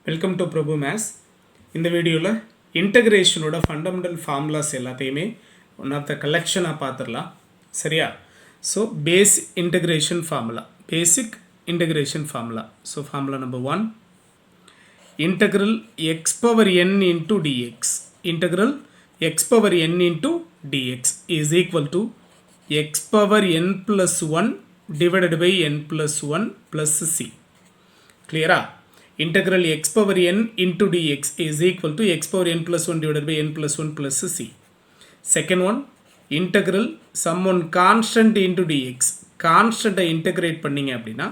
Welcome to Prabhu maths. இந்த வீடியோவில் இன்டகிரேஷனோட ஃபண்டமெண்டல் ஃபார்முலாஸ் எல்லாத்தையுமே ஒன் ஆஃப் த கலெக்ஷனாக பார்த்துடலாம். சரியா? So basic integration formula. So formula number 1, integral x power n into dx. Integral x power n into dx is equal to x power n plus 1 divided by n plus 1 plus c. கிளியரா? Integral x power n into dx is equal to x power n plus 1 divided by n plus 1 plus c. Second one, integral sum one constant into dx. Constant integrate பண்ணிங்க அப்படின்னா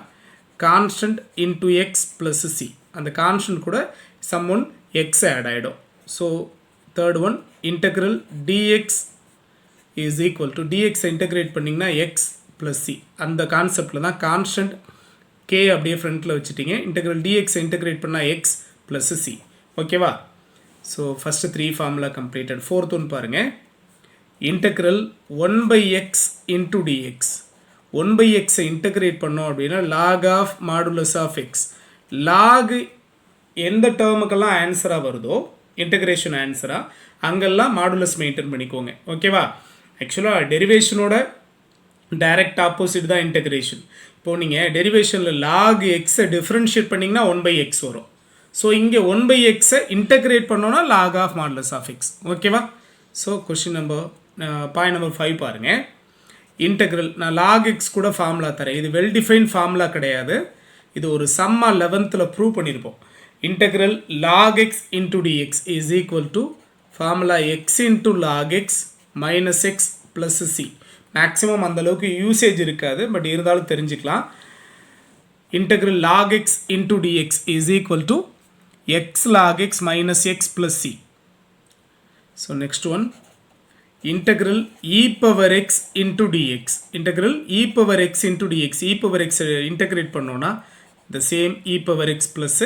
constant into x plus c. அந்த constant கூட sum one x add ஆயிடும். So third one, integral dx is equal to dx integrate பண்ணிங்கன்னா x plus c. அந்த கான்செப்டில் தான் constant k அப்படியே ஃப்ரண்ட்டில் வச்சுட்டிங்க. இன்டெக்ரல் dx இன்டெகிரேட் பண்ணால் x ப்ளஸ் சி. ஓகேவா? So first 3 formula completed. Fourth one பாருங்கள். Integral 1/x into d x. 1/xஐ இன்டெகிரேட் பண்ணோம் அப்படின்னா log of modulus of x. Log எந்த டேர்முக்கெல்லாம் ஆன்சராக வருதோ இன்டெகிரேஷன் ஆன்சராக அங்கெல்லாம் மாடுலஸ் மெயின்டைன் பண்ணிக்கோங்க. ஓகேவா? ஆக்சுவலாக டெரிவேஷனோட டைரக்ட் ஆப்போசிட் தான் இன்டெகிரேஷன். இப்போ நீங்கள் டெரிவேஷனில் லாக் எக்ஸை டிஃப்ரென்ஷியேட் பண்ணிங்கன்னா 1/x வரும். ஸோ இங்கே 1/xஐ இன்டெகிரேட் பண்ணோன்னா log of modulus of x. ஓகேவா? ஸோ பாயிண்ட் நம்பர் 5 பாருங்கள். இன்டெக்ரல் நான் லாக் எக்ஸ் கூட ஃபார்முலா தரேன். இது வெல் டிஃபைன் ஃபார்முலா கிடையாது. இது ஒரு சம்மா 11th ப்ரூவ் பண்ணியிருப்போம். Integral log x into dx is equal to formula X into log x minus X plus C. Maximum அந்தளவுக்கு யூசேஜ் இருக்காது, பட் இருந்தாலும் தெரிஞ்சுக்கலாம். Integral log x into dx is equal to X log x minus X plus C. So next one, integral e power X into dx. Integral e power X into dx. E power X integrate பண்ணோன்னா the same e power X plus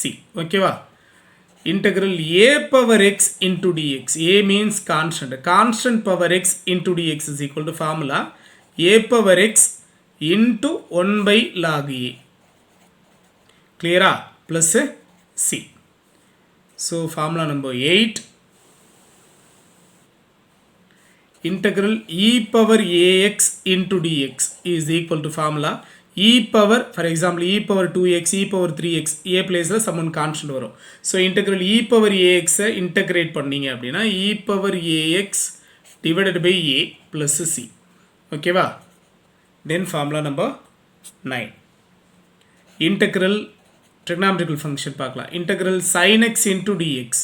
c. ஓகேவா? Integral a power x into dx. A means constant. Constant power x into dx is equal to formula a power x into 1 by log a. Clear? Plus c. So formula number 8. Integral e power ax into dx is equal to formula e power, for example, e power 2x, e power 3x, a placeல someone constant வரும். So integral e power ax integrate பண்ணீங்க அப்படின்னா e power ax divided by a plus c. ஓகேவா? Then formula number 9. Integral trigonometrical function பார்க்கலாம். Integral sin x into dx.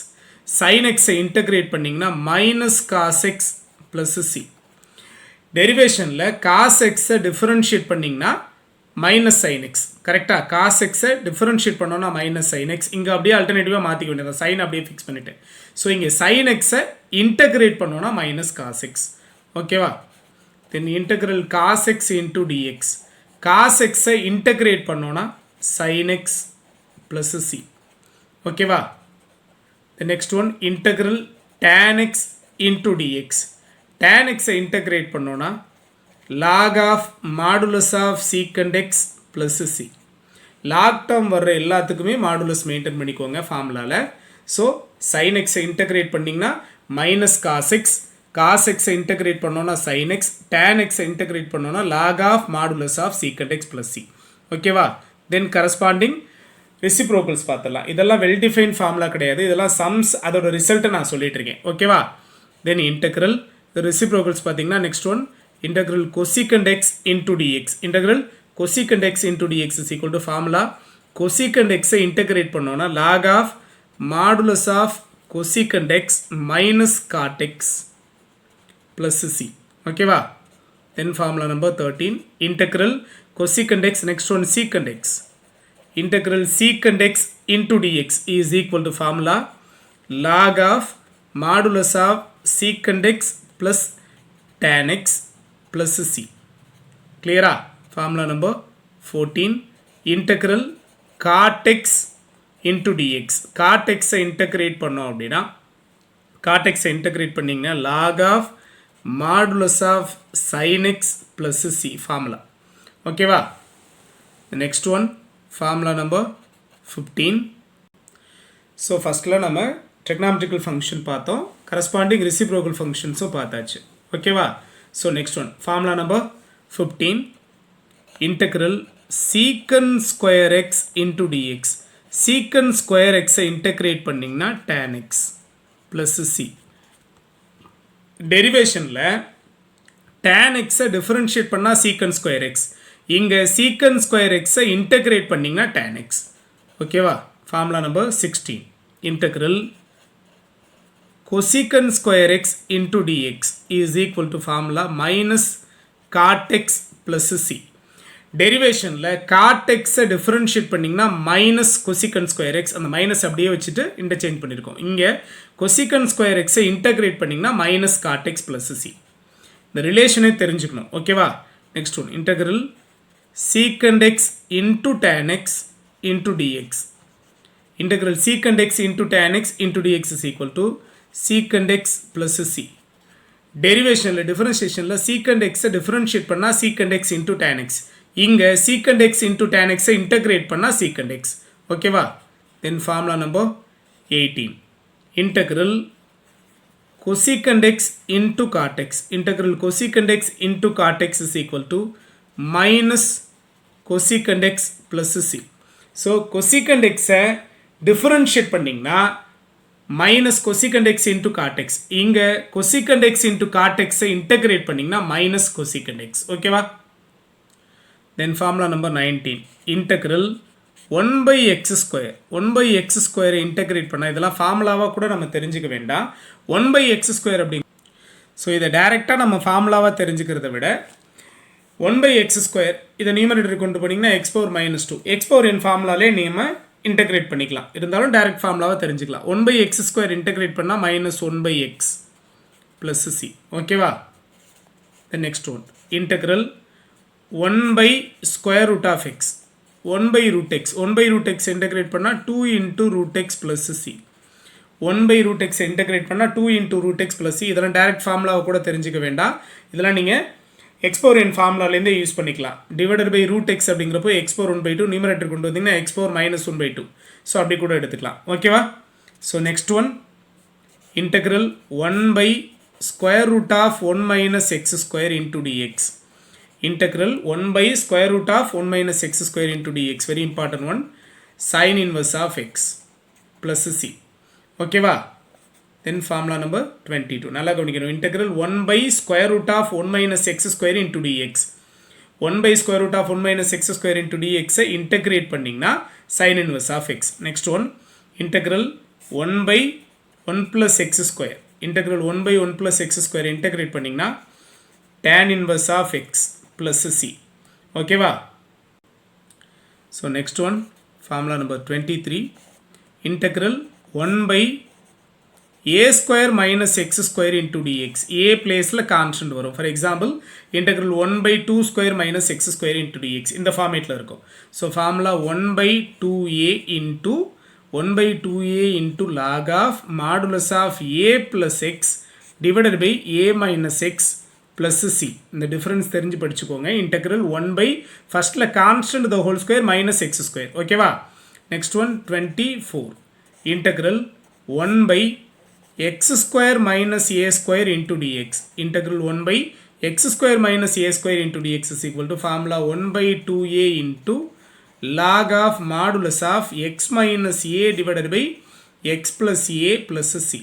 sin x integrate பண்ணீங்கன்னா minus cos x plus c. டெரிவேஷனில் cos x differentiate பண்ணீங்கன்னா minus sine x. கரெக்டாக? Cos எக்ஸை differentiate பண்ணோன்னா minus sine x. இங்கே அப்படியே அல்டர்னேட்டிவாக மாற்றிக்க வேண்டியது. சைன் அப்படியே ஃபிக்ஸ் பண்ணிவிட்டு, ஸோ இங்கே சைன் எக்ஸை இன்டகிரேட் பண்ணோன்னா மைனஸ் காஸ் எக்ஸ். ஓகேவா? Then integral cos x into d x. Cos எக்ஸை இன்டகிரேட் பண்ணோன்னா சைன் எக்ஸ் ப்ளஸ் சி. ஓகேவா? The next one, integral tan x into d x. Tan எக்ஸை இன்டகிரேட் பண்ணோன்னா log of modulus of secant x plus c. log term வர்ற எல்லாத்துக்குமே modulus maintain பண்ணிக்கோங்க ஃபார்முலாவில். So sin x integrate பண்ணிங்கன்னா minus cos x. Cos எக்ஸை integrate பண்ணோன்னா sine x. Tan எக்ஸை இன்டகிரேட் பண்ணோன்னா log of modulus of secant x plus c. ஓகேவா? தென் கரஸ்பாண்டிங் ரெசிப்ரோக்கல்ஸ் பார்த்துடலாம். இதெல்லாம் வெல் டிஃபைன் ஃபார்முலா கிடையாது. இதெல்லாம் சம்ஸ், அதோட ரிசல்ட்டை நான் சொல்லிட்டு இருக்கேன். ஓகேவா? தென் இன்டெக்ரல் ரெசிப்ரோக்கல்ஸ் பார்த்தீங்கன்னா next one, integral cosecant x into dx. Integral cosecant x into dx is equal to formula cosecant x integrate பண்ணோன்னா log of modulus of cosecant x minus cot x plus c. ஓகேவா? then formula number 13, integral cosecant x, next one secant x. Integral secant x into dx is equal to formula log of modulus of secant x plus tan x plus c. Clear? Formula number 14, integral cot x into dx. cot x integrate பண்ணோம் அப்படின்னா cot x integrate பண்ணிங்கன்னா log of modulus of sin x plus c formula. ஓகேவா? The next one, formula number 15, so ஃபஸ்ட்டில் நம்ம trigonometrical function பார்த்தோம், corresponding reciprocal ஃபங்க்ஷன்ஸும் பார்த்தாச்சு. ஓகேவா? So next one formula number 15 integral secant square x into d x. Secant square எக்ஸை integrate பண்ணிங்கன்னா tan x plus c. டெரிவேஷனில் tan எக்ஸை டிஃபரன்ஷியேட் பண்ணால் சீக்கன் ஸ்கொயர் எக்ஸ், இங்கே சீக்கன் ஸ்கொயர் எக்ஸை இன்டெக்ரேட் பண்ணிங்கன்னா tan x. ஓகேவா? Formula number 16 integral cosecant square x into dx is equal to formula minus cot x plus c. டெரிவேஷனில் cot x differentiate பண்ணிங்கன்னா minus cosecant square x, அந்த minus அப்படியே வச்சுட்டு interchange பண்ணியிருக்கோம். இங்கே cosecant square x இன்டகிரேட் பண்ணிங்கன்னா minus cot x plus c. இந்த ரிலேஷனை தெரிஞ்சுக்கணும். ஓகேவா? Next one integral secant x into tan x into dx. Integral secant x into tan x into dx is equal to secant x plus c. Derivation differentiation secant x differentiate பண்ணா secant x into tan x, இங்க secant x into tan x integrate பண்ணா secant x. ஓகேவா? Then formula number 18 integral cosecant x into cot x. Integral cosecant x into cot x is equal to minus cosecant x plus c. So cosecant x differentiate பண்ணிங்கன்னா minus cosecant x into cot x, இங்கே cosecant x into cot x integrate பண்ணிங்கன்னா minus cosecant x. ஓகேவா? Then formula number 19 integral 1 by x square. 1 by x ஸ்கொயரை integrate பண்ணால் இதெல்லாம் ஃபார்முலாவாக கூட நம்ம தெரிஞ்சுக்க வேண்டாம். 1 by x ஸ்கொயர் அப்படி. ஸோ இதை டைரெக்டாக நம்ம ஃபார்முலாவாக தெரிஞ்சுக்கிறத விட 1 by x ஸ்கொயர் இதை நியூமரேட்டர் கொண்டு போனீங்கன்னா x power minus 2, x power n ஃபார்முலாலே நீங்கள் இன்டகிரேட் பண்ணிக்கலாம். இருந்தாலும் டைரக்ட் ஃபார்முலாவை தெரிஞ்சுக்கலாம். 1 by x ஸ்கொயர் இன்டகிரேட் பண்ணால் minus 1 by x plus c. ஓகேவா? Then next one integral 1 by square root of x. 1 by root x. 1 by root x integrate பண்ணால் 2 into root x plus c. 1 by root x integrate பண்ணால் 2 into root x plus c. இதெல்லாம் direct ஃபார்முலாவை கூட தெரிஞ்சுக்க வேண்டாம். இதெல்லாம் நீங்கள் x power n ஃபார்முலாலேருந்தே யூஸ் பண்ணிக்கலாம். டிவைடட் பை ரூட் எக்ஸ் அப்படிங்கிறப்போ x power 1/2 நியூமரேட்டர் கொண்டு வந்தீங்கன்னா x power minus 1/2. ஸோ அப்படி கூட எடுத்துக்கலாம். ஓகேவா? So next one integral 1 by square root of 1 minus x square into dx. Integral 1 by square root of 1 minus x square into dx. Very important one. Sine inverse of x plus c. ஓகேவா? Then formula number 22 நல்லா கவனிக்கணும். integral 1 by square root of 1 minus x square into dx. 1 by square root of 1 minus x square into dx integrate பண்ணிங்கன்னா sin inverse of x. Next one integral 1 by 1 plus x square. Integral 1 by 1 plus x square integrate பண்ணிங்கன்னா tan inverse of x plus c. ஓகேவா? So next one formula number 23 integral 1 by a square minus x square into dx. a placeல constant வரும். For example integral 1 by 2 square minus x square into dx இந்த ஃபார்மேட்டில் இருக்கும். So formula 1 by 2a into 1 by 2a into log of modulus of a plus x divided by a minus x plus c. இந்த difference தெரிஞ்சு படிச்சுக்கோங்க. Integral 1 by ஃபர்ஸ்ட்ல constant the whole square minus x square. ஓகேவா? Next one 24 integral 1 by x square minus a square into dx. Integral 1 by x square minus a square into dx is equal to formula 1 by 2a into log of modulus of x minus a divided by x plus a plus c.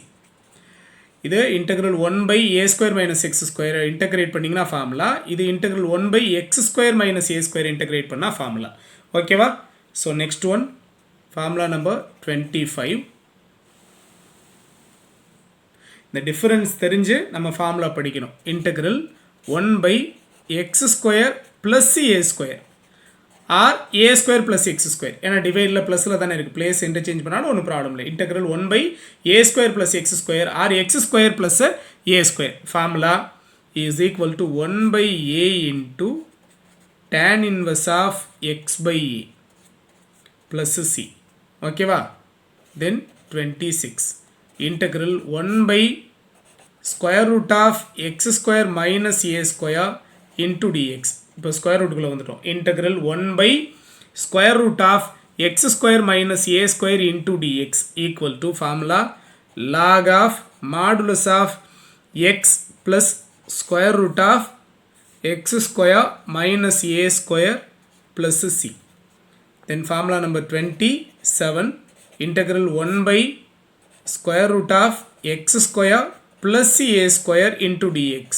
இது integral 1 by a square minus x square integrate பண்ணிங்கன்னா formula. இது integral 1 by x square minus a square integrate பண்ணா formula. ஓகேவா? So next one formula number 25. இந்த difference தெரிஞ்சு நம்ம formula படிக்கணும். Integral 1 by x square plus a square or a square plus x square. ஏன்னா டிவைடில் ப்ளஸில் தானே இருக்குது. பிளேஸ் இன்டர்சேஞ்ச் பண்ணாலும் ஒன்றும் ப்ராப்ளம் இல்லை. Integral 1 by a square plus x square or x square plus a square. Formula is equal to 1 by a into tan inverse of x by a plus c. ஓகேவா? Then 26 integral 1 by square root of x square minus a square into dx. இப்போ square ரூட்டுக்குள்ளே வந்துட்டோம். Integral 1 by square root of x square minus a square into dx equal to formula log of modulus of x plus square root of x square minus a square plus c. Then formula number 27, integral 1 by square root of x square plus a square into dx.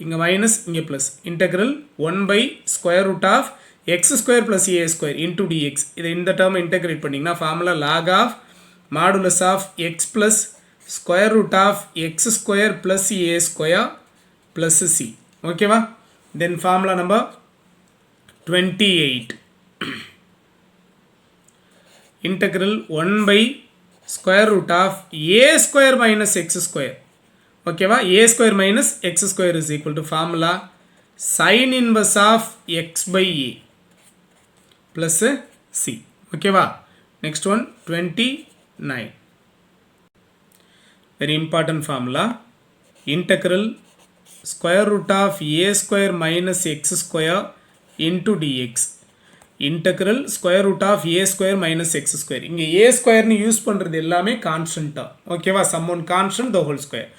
இங்க minus இங்க plus. Integral 1 by square root of x square plus a square into dx. இதை இந்த term integrate பண்ணிங்கன்னா formula log of modulus of x plus square root of x square plus a square plus c. ஓகேவா? Then formula number 28. Integral 1 by square root of a square minus x square. ஓகேவா? a square minus x square is equal to formula sin inverse of x by a plus c. ஓகேவா? Next one 29. Very important formula. Integral square root of a square minus x square into dx. Integral square root of a square minus x square. இங்க a square ni use பண்றது எல்லாமே constant. ஓகேவா? Sum one constant the whole square.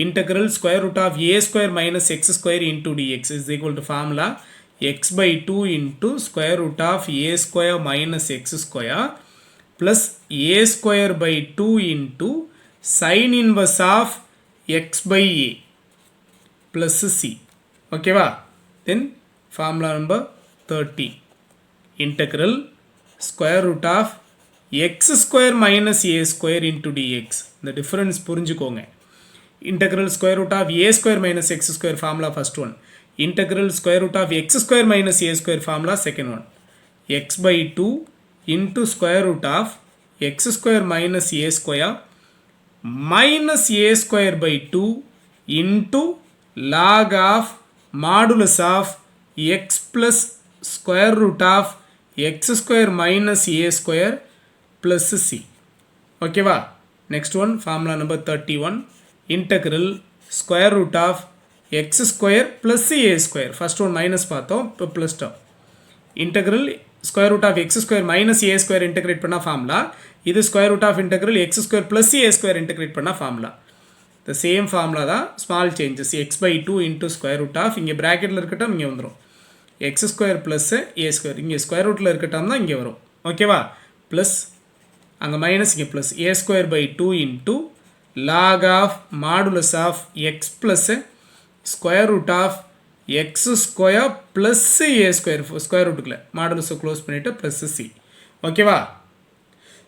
Integral square root of a square minus x square into dx is equal to formula x by 2 into square root of a square minus x square plus a square by 2 into sin inverse of x by a plus c. ஓகேவா? Then formula number 30. Integral square root of x square minus a square into dx. The difference புரிஞ்சுக்கோங்க. Integral square root of a square minus x square formula first one. Integral square root of x square minus a square formula second one. X by 2 into square root of x square minus a square minus a square by 2 into log of modulus of x plus square root of x square minus a square plus c. ஓகேவா? Next one formula number 31. Integral square root of x square plus a square. First one minus பார்த்தோம், இப்போ plus term. Integral square root of x square minus a square integrate பண்ணா formula. இது square root of integral x square plus a square integrate பண்ணா formula. The same formula தான், small changes. x by 2 into square root of, இங்கே bracketல இருக்கட்டும், இங்கே வந்துரும். x square plus a square. இங்கே square rootல இருக்கட்டும் தான் இங்கே வரும். ஓகேவா? plus அங்கே minus இங்கே plus a square by 2 into log of modulus of x plus square root of x square plus a square. square rootக்குள்ள modulus close பண்ணிட்டு plus c. ஓகேவா?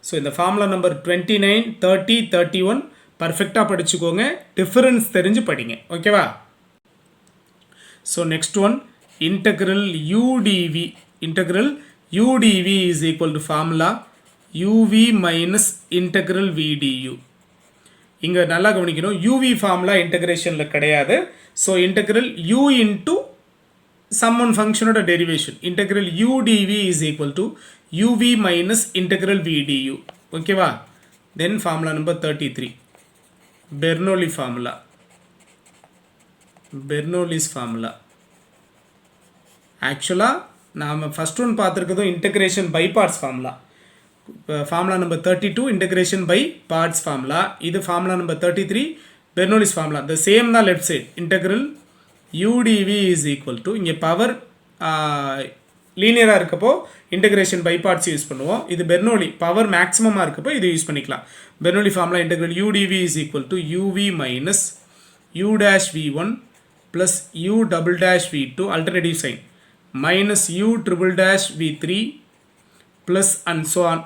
ஸோ இந்த ஃபார்முலா நம்பர் 29, 30, 31 பர்ஃபெக்டாக படிச்சுக்கோங்க. டிஃபரன்ஸ் தெரிஞ்சு படிங்க. ஓகேவா? So next one integral udv. Integral udv is equal to formula uv minus integral vdu. இங்க நல்லா கவனிக்கணும், uv formula integrationல கிடையாது. So integral u into some one function ஓட derivation. Integral udv is equal to uv minus integral vdu. ஓகேவா? Then formula number 33. Bernoulli formula. Bernoulli's formula. ஆக்சுவலாக நாம் first one பார்த்துருக்கதும் integration by parts formula. Formula number 32 integration by parts formula. இது formula number 33 Bernoulli's formula. The same தான் left side. Integral UDV is equal to, இங்கே power லீனியராக இருக்கப்போ integration by parts use பண்ணுவோம். இது பெர்னோலி பவர் மேக்ஸிமமாக இருக்கப்போ இது யூஸ் பண்ணிக்கலாம். Bernoulli formula integral UDV is equal to uv minus u dash v one plus u double dash v two alternative sign minus u triple dash v3 plus and so on.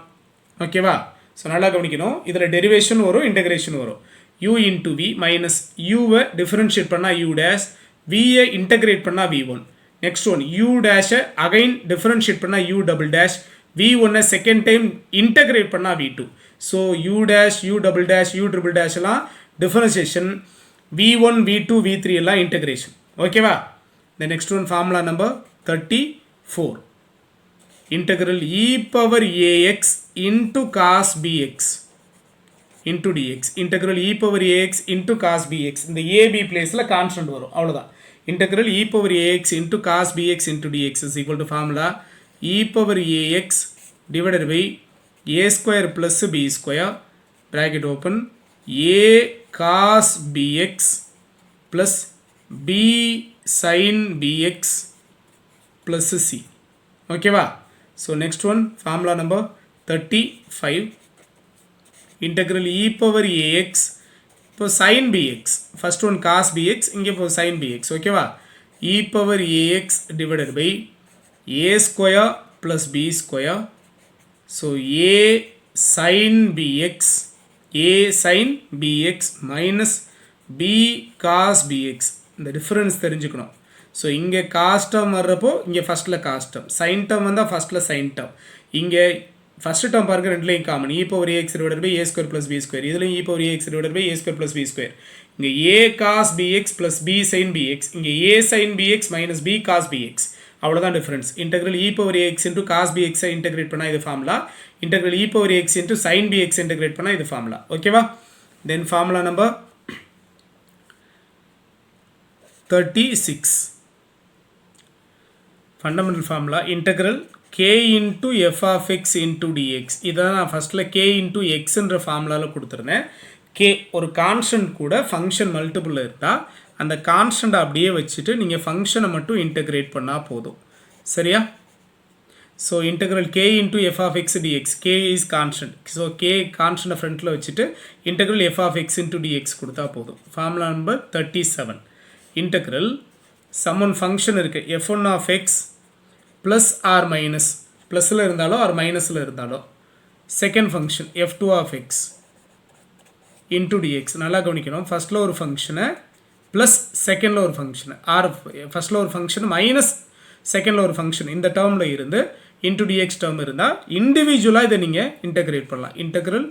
ஓகேவா? So நல்லா கவனிக்கணும், இதில் derivation வரும், integration வரும். u into v minus u-வை differentiate பண்ணால் u dash, v-யை integrate பண்ணால் v1. நெக்ஸ்ட் ஒன் u dash-ஐ அகைன் டிஃபரன்ஷியேட் பண்ணால் u double dash, v1-ஐ செகண்ட் டைம் இன்டெகிரேட் பண்ணால் v2. So u dash, u double dash, u triple dash எல்லாம் டிஃபரன்ஷியேஷன், v1, v2, v3 எல்லாம் இன்டெகிரேஷன். ஓகேவா? The next one formula number 34. Integral e power ax into cos bx into dx. Integral e power ax into cos bx. இந்த ab placeல constant வரும், அவ்வளவுதான். Integral e power ax into cos bx into dx is equal to formula e power ax divided by a square plus b square bracket open a cos bx plus b sin bx plus c. Okay va? So next one, formula number 35. Integral e power ax இப்போ sin bx, first one cos bx, இங்கே இப்போ sin bx. Okay va? E power ax divided by a square plus b square. So a sin bx minus b cos bx. இந்த difference தெரிஞ்சுக்கணும். So இங்கே cos term வர்றப்போ இங்கே ஃபஸ்ட்டில் cos term, sin term வந்தால் ஃபஸ்ட்டில் sin term. இங்கே first term பாருங்க ரெண்டுலேயும் common e power ax divided by a square plus b square. இதுலேயும் e power ax divided by a square plus b square. இங்கே a cos bx plus b sin bx. இங்கே a sin bx minus b cos bx. அவ்வளோதான் difference. Integral e power ax into cos bx integrate பண்ணால் இது ஃபார்முலா. Integral e power ax into sin bx integrate பண்ணால் இது ஃபார்முலா. ஓகேவா? Then formula number 36. Fundamental formula integral k into f of x into dx. இதான் நான் ஃபஸ்ட்டில் k into xன்ற ஃபார்முலாவில் கொடுத்துருந்தேன். k ஒரு கான்ஸ்டன்ட் கூட ஃபங்க்ஷன் மல்டிபிள் இருந்தால் அந்த கான்ஸ்டண்ட்டை அப்படியே வச்சுட்டு நீங்கள் ஃபங்க்ஷனை மட்டும் இன்டெகிரேட் பண்ணால் போதும். சரியா? So integral k into f of x dx. k is constant. So k கான்ஸ்டண்ட்டை ஃப்ரண்ட்டில் வச்சுட்டு integral f of x into dx கொடுத்தா போதும். Formula number 37. இன்டெக்ரல் சம்மன் ஃபங்க்ஷன் இருக்குது f1 of x plus or minus, ப்ளஸில் இருந்தாலோ ஆர் மைனஸில் இருந்தாலோ. Second function f2 of x into dx. நல்லா கவனிக்கணும். ஃபஸ்ட்டில் ஒரு ஃபங்க்ஷனை ப்ளஸ் செகண்டில் ஒரு ஃபங்க்ஷனு, ஆர் ஃபஸ்ட்டில் ஒரு ஃபங்க்ஷன் மைனஸ் செகண்டில் ஒரு ஃபங்க்ஷன், இந்த டேர்மில் இருந்து இன்டு டிஎக்ஸ் டேர்ம் இருந்தால் இண்டிவிஜுவலாக இதை நீங்கள் இன்டெகிரேட் பண்ணலாம். Integral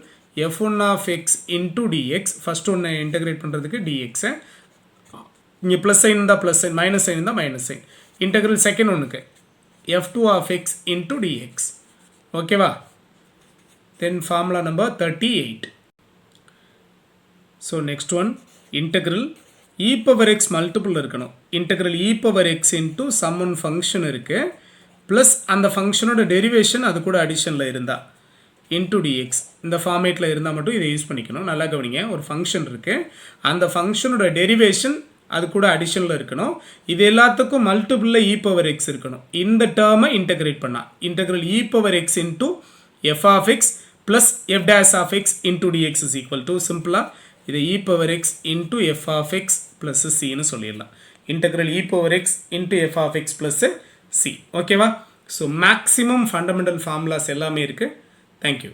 f1 of x into dx. First ஒன்று இன்டெகிரேட் பண்ணுறதுக்கு dxஐ, இங்கே ப்ளஸ் சைன் இருந்தால் ப்ளஸ் சைன், மைனஸ் சைன் இருந்தால் மைனஸ் சைன். இன்டெக்ரல் செகண்ட் ஒன்றுக்கு f2 of x into dx. ஓகேவா? Then formula number 38. So next one integral e power x multiple இருக்கணும். Integral e power x into some one function இருக்குது, plus அந்த ஃபங்க்ஷனோட derivation அது கூட அடிஷனில் இருந்தால் இன்டு dx. இந்த ஃபார்மேட்டில் இருந்தால் மட்டும் இதை யூஸ் பண்ணிக்கணும். நல்லா கவனிங்க. ஒரு ஃபங்க்ஷன் இருக்குது, அந்த ஃபங்க்ஷனோட டெரிவேஷன் அது கூட அடிஷனில் இருக்கணும். இது எல்லாத்துக்கும் மல்டிபிளில் e power x இருக்கணும். இந்த டேர்மை இன்டெகிரேட் பண்ணால் integral e power x into f of x plus f dash of x into dx is equal to, சிம்பிளாக இதை e power x into f of x plus cன்னு சொல்லிடலாம். Integral e power x into f of x plus c. ஓகேவா? So maximum fundamental formulas எல்லாமே இருக்குது. Thank you.